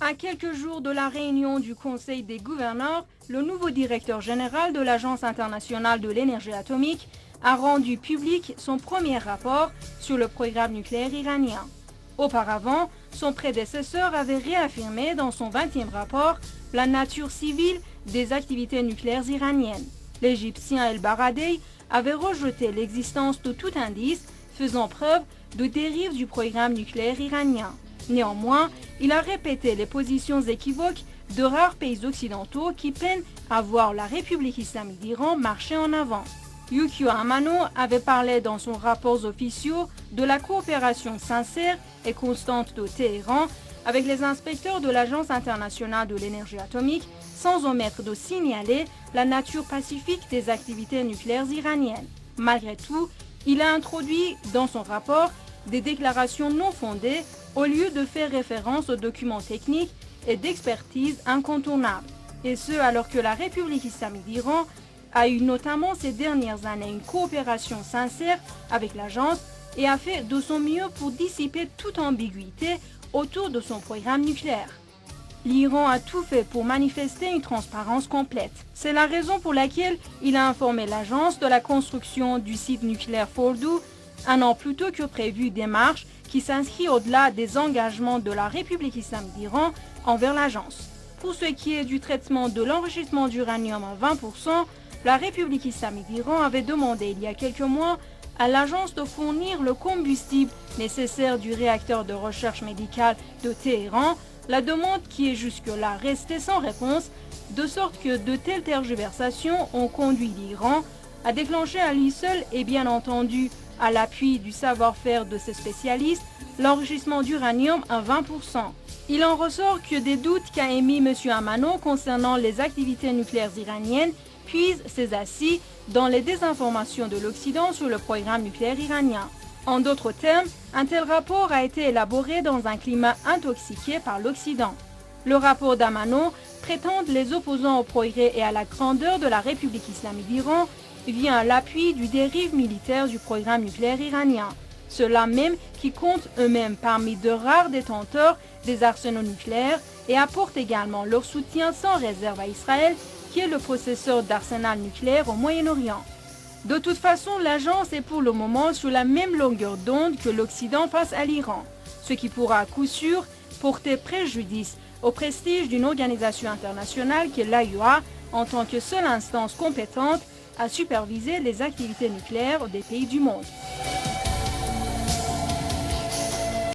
À quelques jours de la réunion du Conseil des gouverneurs, le nouveau directeur général de l'Agence internationale de l'énergie atomique a rendu public son premier rapport sur le programme nucléaire iranien. Auparavant, son prédécesseur avait réaffirmé dans son 20e rapport la nature civile des activités nucléaires iraniennes. L'Égyptien El Baradei avait rejeté l'existence de tout indice faisant preuve de dérive du programme nucléaire iranien. Néanmoins, il a répété les positions équivoques de rares pays occidentaux qui peinent à voir la République islamique d'Iran marcher en avant. Yukio Amano avait parlé dans son rapport officieux de la coopération sincère et constante de Téhéran avec les inspecteurs de l'Agence internationale de l'énergie atomique, sans omettre de signaler la nature pacifique des activités nucléaires iraniennes. Malgré tout, il a introduit dans son rapport des déclarations non fondées au lieu de faire référence aux documents techniques et d'expertise incontournables. Et ce, alors que la République islamique d'Iran a eu notamment ces dernières années une coopération sincère avec l'agence et a fait de son mieux pour dissiper toute ambiguïté autour de son programme nucléaire. L'Iran a tout fait pour manifester une transparence complète. C'est la raison pour laquelle il a informé l'agence de la construction du site nucléaire Fordow un an plus tôt que prévu, démarche qui s'inscrit au-delà des engagements de la République islamique d'Iran envers l'agence. Pour ce qui est du traitement de l'enrichissement d'uranium à 20%, la République islamique d'Iran avait demandé il y a quelques mois à l'agence de fournir le combustible nécessaire du réacteur de recherche médicale de Téhéran, la demande qui est jusque-là restée sans réponse, de sorte que de telles tergiversations ont conduit l'Iran à déclencher à lui seul et bien entendu à l'appui du savoir-faire de ses spécialistes, l'enrichissement d'uranium à 20%. Il en ressort que des doutes qu'a émis M. Amano concernant les activités nucléaires iraniennes puisent ses assises dans les désinformations de l'Occident sur le programme nucléaire iranien. En d'autres termes, un tel rapport a été élaboré dans un climat intoxiqué par l'Occident. Le rapport d'Amano prétend les opposants au progrès et à la grandeur de la République islamique d'Iran vient à l'appui du dérive militaire du programme nucléaire iranien. Ceux-là même qui comptent eux-mêmes parmi de rares détenteurs des arsenaux nucléaires et apportent également leur soutien sans réserve à Israël, qui est le possesseur d'arsenal nucléaire au Moyen-Orient. De toute façon, l'agence est pour le moment sur la même longueur d'onde que l'Occident face à l'Iran, ce qui pourra à coup sûr porter préjudice au prestige d'une organisation internationale qui est l'AIEA en tant que seule instance compétente à superviser les activités nucléaires des pays du monde.